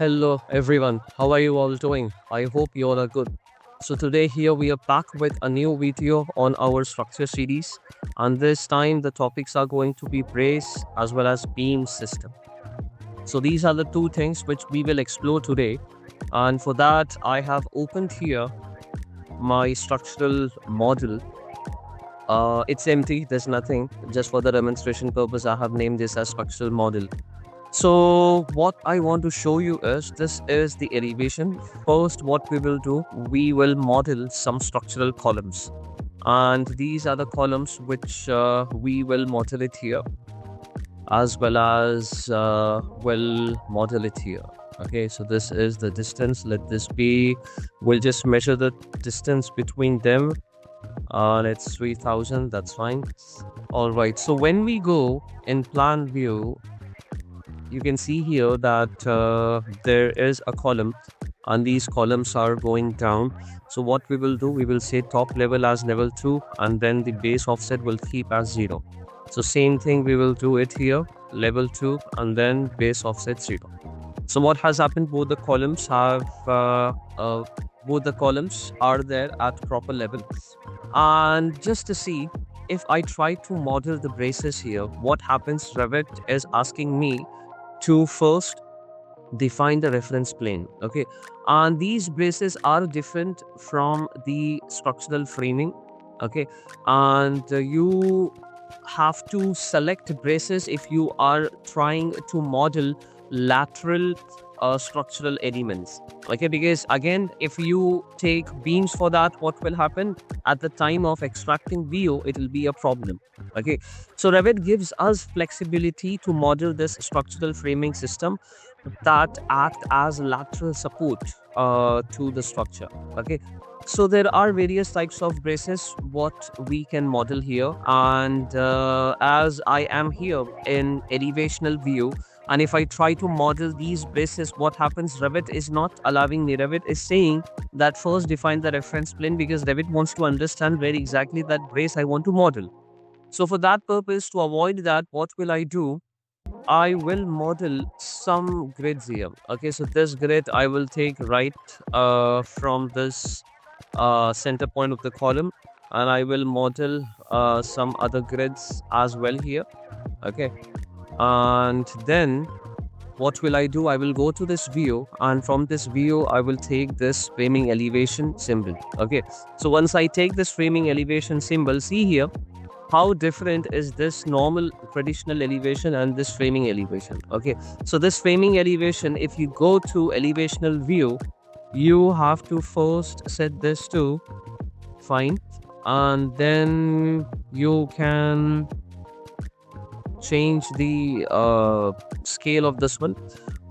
Hello everyone, how are you all doing? I hope you all are good. So today here we are back with a new video on our structure series, and this time the topics are going to be brace as well as beam system. So these are the two things which we will explore today, and for that I have opened here my structural model. It's empty, there's nothing. Just for the demonstration purpose I have named this as structural model. So what I want to show you is this is the elevation. First, what we will do, we will model some structural columns, and these are the columns which we will model it here, as well as will model it here. Okay, so this is the distance. Let this be. We'll just measure the distance between them. Let's 3000. That's fine. All right. So when we go in plan view, you can see here that there is a column and these columns are going down. So what we will do, we will say top level as level 2 and then the base offset will keep as 0. So same thing we will do it here, level 2 and then base offset 0. So what has happened, both the columns are there at proper level. And just to see, if I try to model the braces here, what happens, Revit is asking me to first define the reference plane. Okay, and these braces are different from the structural framing. Okay, and you have to select braces if you are trying to model lateral structural elements. Okay, because again, if you take beams for that, what will happen at the time of extracting VO, it will be a problem. Okay, so Revit gives us flexibility to model this structural framing system that act as lateral support to the structure. Okay, so there are various types of braces what we can model here, and as I am here in elevational view, and if I try to model these braces, what happens, Revit is not allowing me. Revit is saying that first define the reference plane, because Revit wants to understand where exactly that brace I want to model. So for that purpose, to avoid that, what will I do? I will model some grids here. Okay, so this grid I will take right from this center point of the column, and I will model some other grids as well here. Okay, and then what will I do? I will go to this view, and from this view I will take this framing elevation symbol. Okay, so once I take this framing elevation symbol, see here how different is this normal traditional elevation and this framing elevation. Okay, so this framing elevation, if you go to elevational view, you have to first set this to fine, and then you can change the scale of this one.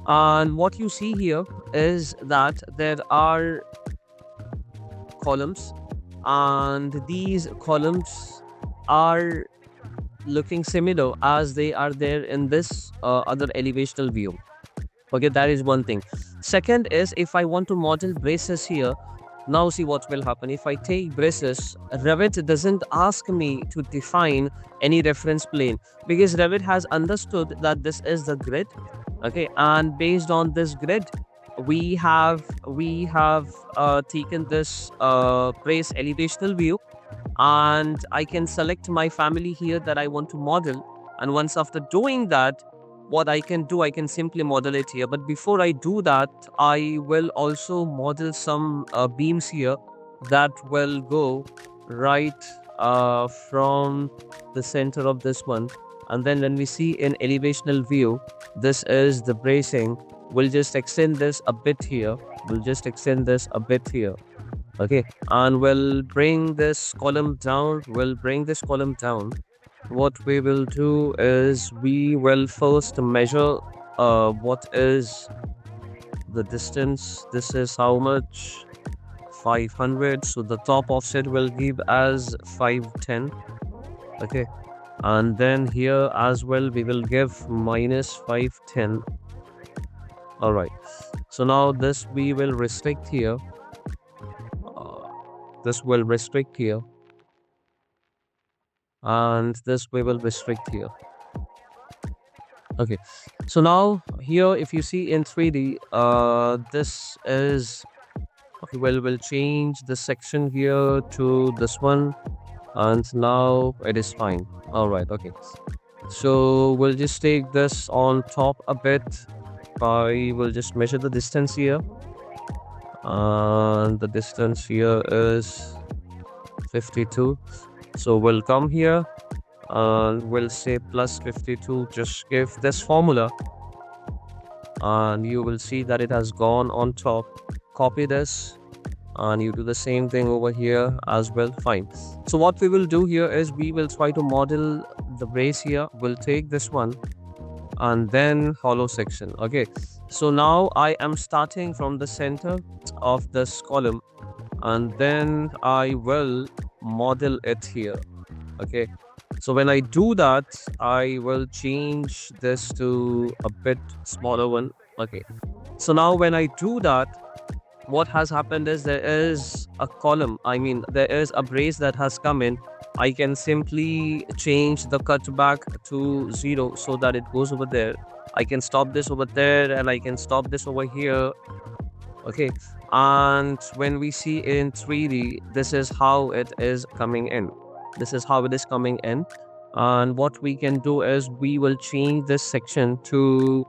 And what you see here is that there are columns, and these columns are looking similar as they are there in this other elevational view. Okay, that is one thing. Second is, if I want to model braces here, now see what will happen. If I take braces, Revit doesn't ask me to define any reference plane, because Revit has understood that this is the grid. Okay, and based on this grid, we have taken this brace elevational view, and I can select my family here that I want to model. And once after doing that, what I can do, I can simply model it here. But before I do that, I will also model some beams here that will go right from the center of this one. And then when we see in elevational view, this is the bracing. We'll just extend this a bit here. Okay, and we'll bring this column down. What we will do is we will first measure what is the distance. This is how much? 500. So the top offset will give as 510. Okay, and then here as well we will give minus 510. All right, so now this we will restrict here. This will restrict here, and this we will restrict here. Okay, so now here if you see in 3D, this is okay. Well, we'll change the section here to this one, and now it is fine. All right, okay. So we'll just take this on top a bit. We'll just measure the distance here, and the distance here is 52. So we'll come here and we'll say plus 52. Just give this formula and you will see that it has gone on top. Copy this and you do the same thing over here as well. Fine. So what we will do here is we will try to model the brace here. We'll take this one and then hollow section. Okay, so now I am starting from the center of this column and then I will model it here. Okay, so when I do that, I will change this to a bit smaller one. Okay, so now when I do that, what has happened is there is a column, I mean there is a brace that has come in. I can simply change the cutback to 0 so that it goes over there. I can stop this over there and I can stop this over here. Okay, and when we see in 3D, this is how it is coming in. This is how it is coming in. And what we can do is we will change this section to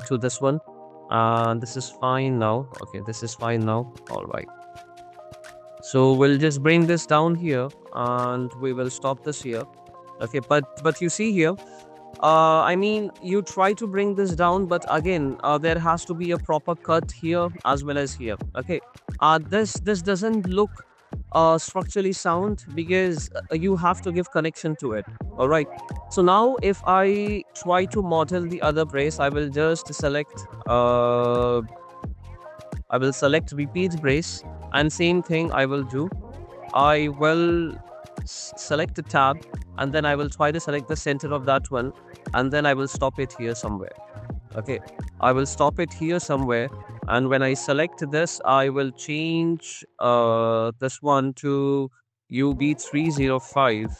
this one, and this is fine now. Okay, this is fine now. All right, so we'll just bring this down here and we will stop this here. Okay, but you see here, I mean you try to bring this down, but again there has to be a proper cut here as well as here. Okay, this doesn't look structurally sound because you have to give connection to it. All right, so now if I try to model the other brace, I will just select repeat brace, and same thing I will do. I will select the tab and then I will try to select the center of that one, and then I will stop it here somewhere. Okay, I will stop it here somewhere, and when I select this, I will change this one to UB305.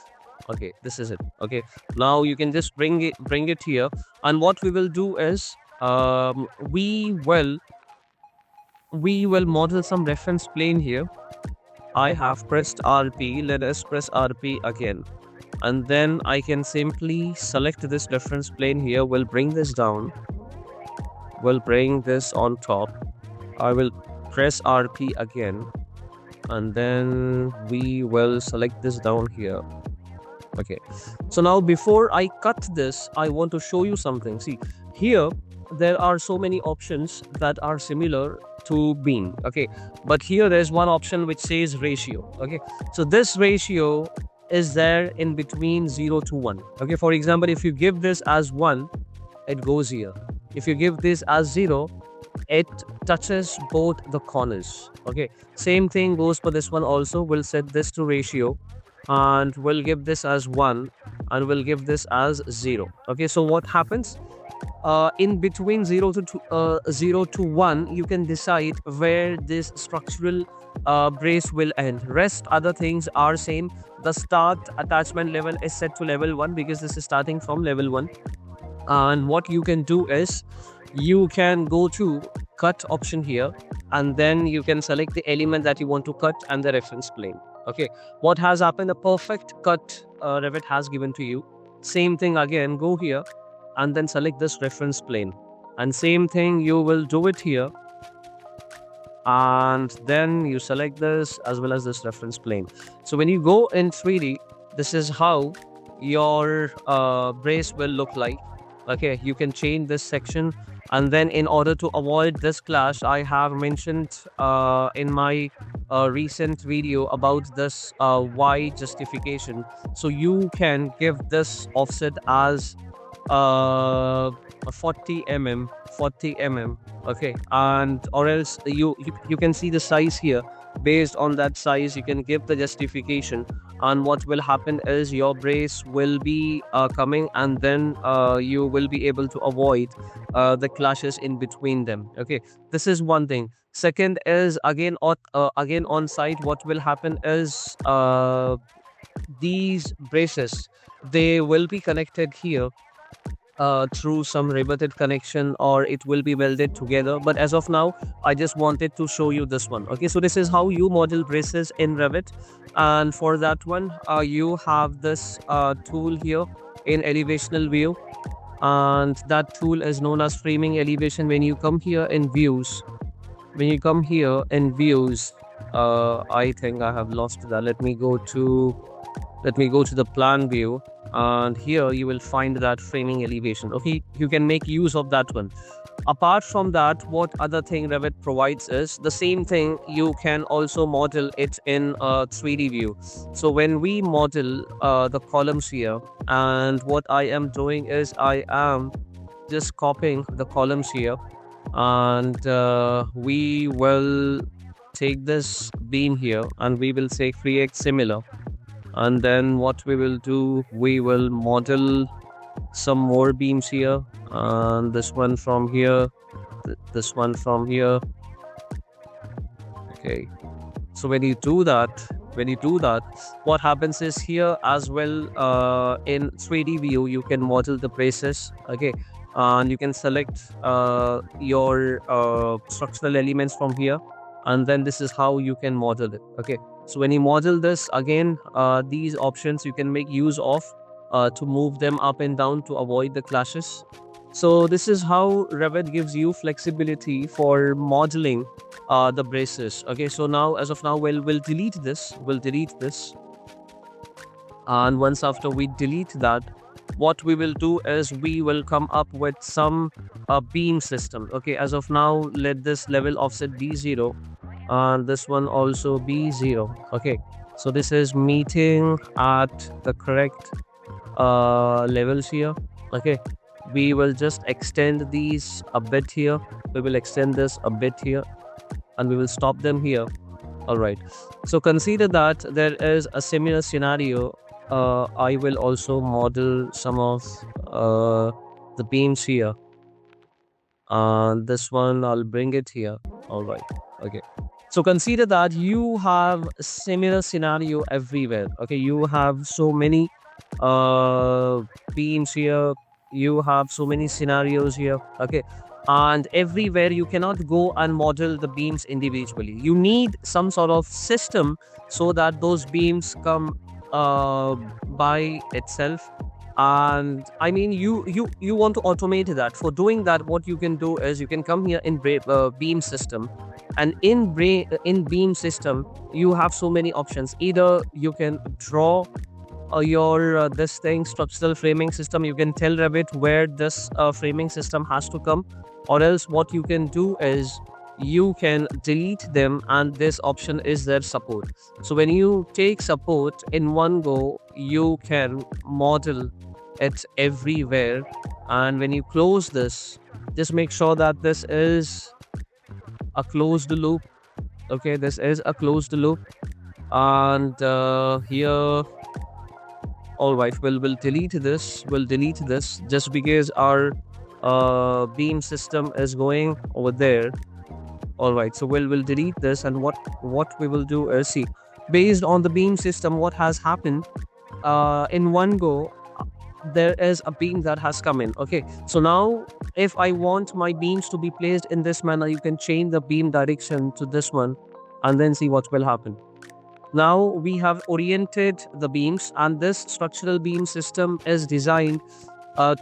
Okay, this is it. Okay, now you can just bring it here, and what we will do is we will model some reference plane here. I have pressed RP. Let us press RP again, and then I can simply select this reference plane here. We'll bring this down. We'll bring this on top. I will press RP again, and then we will select this down here. Okay, so now before I cut this, I want to show you something. See, here there are so many options that are similar to beam. Okay, but here there's one option which says ratio. Okay, so this ratio is there in between 0 to 1. Okay, for example, if you give this as 1, it goes here. If you give this as 0, it touches both the corners. Okay, same thing goes for this one also. We'll set this to ratio and we'll give this as 1 and we'll give this as 0. Okay, so what happens in between 0 to 1, you can decide where this structural brace will end. Rest other things are same. The start attachment level is set to level 1 because this is starting from level 1. And what you can do is you can go to cut option here, and then you can select the element that you want to cut and the reference plane. Okay, what has happened? A perfect cut Revit has given to you. Same thing again, go here and then select this reference plane, and same thing you will do it here, and then you select this as well as this reference plane. So when you go in 3D, this is how your brace will look like. Okay, you can change this section, and then in order to avoid this clash, I have mentioned in my recent video about this Y justification. So you can give this offset as 40 mm. Okay, and or else you can see the size here. Based on that size, you can give the justification, and what will happen is your brace will be coming, and then you will be able to avoid the clashes in between them. Okay, this is one thing. Second is again on site, what will happen is these braces, they will be connected here, through some riveted connection, or it will be welded together. But as of now, I just wanted to show you this one. Okay, so this is how you model braces in Revit. And for that one, you have this tool here in elevational view, and that tool is known as framing elevation. When you come here in views, I think I have lost that. Let me go to the plan view, and here you will find that framing elevation. Okay, you can make use of that one. Apart from that, what other thing Revit provides is the same thing. You can also model it in a 3D view. So when we model the columns here, and what I am doing is I am just copying the columns here, and we will take this beam here and we will say create similar. And then what we will do, we will model some more beams here, and this one from here, this one from here. Okay, so when you do that, what happens is here as well, in 3D view you can model the braces. Okay, and you can select your structural elements from here, and then this is how you can model it. Okay, so when you model this again, these options you can make use of to move them up and down to avoid the clashes. So this is how Revit gives you flexibility for modeling the braces. Okay, so now as of now, we'll delete this. And once after we delete that, what we will do is we will come up with some beam system. Okay, as of now, let this level offset be 0, and this one also be 0. Okay, so this is meeting at the correct levels here. Okay, we will just extend these a bit here, we will extend this a bit here, and we will stop them here. All right, so consider that there is a similar scenario. I will also model some of the beams here, and this one I'll bring it here. All right, okay, so consider that you have a similar scenario everywhere. Okay, you have so many beams here, you have so many scenarios here. Okay, and everywhere you cannot go and model the beams individually. You need some sort of system so that those beams come by itself. And I mean, you want to automate that. For doing that, what you can do is you can come here in beam system, and in beam system you have so many options. Either you can draw your this thing structural framing system, you can tell Revit where this framing system has to come, or else what you can do is you can delete them, and this option is their support. So when you take support in one go, you can model it everywhere. And when you close this, just make sure that this is a closed loop. Okay, this is a closed loop. And here, all right, we'll delete this just because our beam system is going over there. All right, so we'll delete this, and what we will do is, see, based on the beam system, what has happened in one go, there is a beam that has come in. Okay, so now if I want my beams to be placed in this manner, you can change the beam direction to this one, and then see what will happen. Now we have oriented the beams, and this structural beam system is designed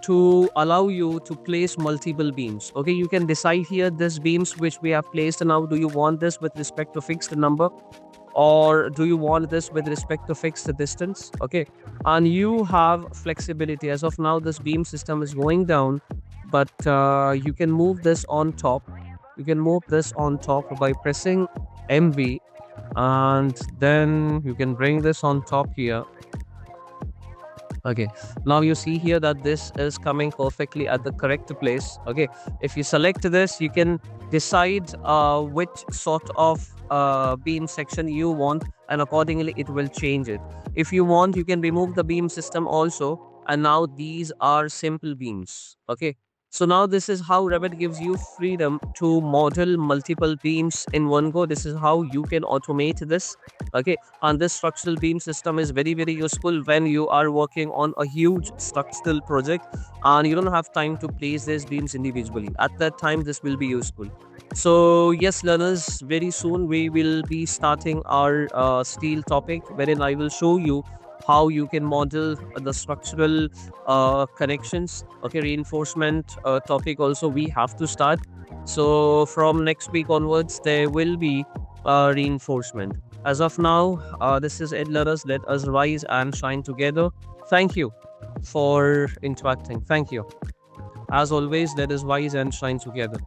to allow you to place multiple beams. Okay, you can decide here this beams which we have placed. Now, do you want this with respect to fixed number, or do you want this with respect to fixed distance? Okay, and you have flexibility. As of now, this beam system is going down, but you can move this on top. By pressing MV, and then you can bring this on top here. Okay, now you see here that this is coming perfectly at the correct place. Okay, if you select this, you can decide which sort of beam section you want, and accordingly it will change it. If you want, you can remove the beam system also, and now these are simple beams. Okay, So now this is how Revit gives you freedom to model multiple beams in one go. This is how you can automate this. Okay, and this structural beam system is very useful when you are working on a huge structural project and you don't have time to place these beams individually. At that time, this will be useful. So yes, learners, very soon we will be starting our steel topic, wherein I will show you how you can model the structural connections. Okay, reinforcement topic also we have to start. So from next week onwards, there will be reinforcement. As of now, this is it, learners. Let us rise and shine together. Thank you for interacting. Thank you. As always, let us rise and shine together.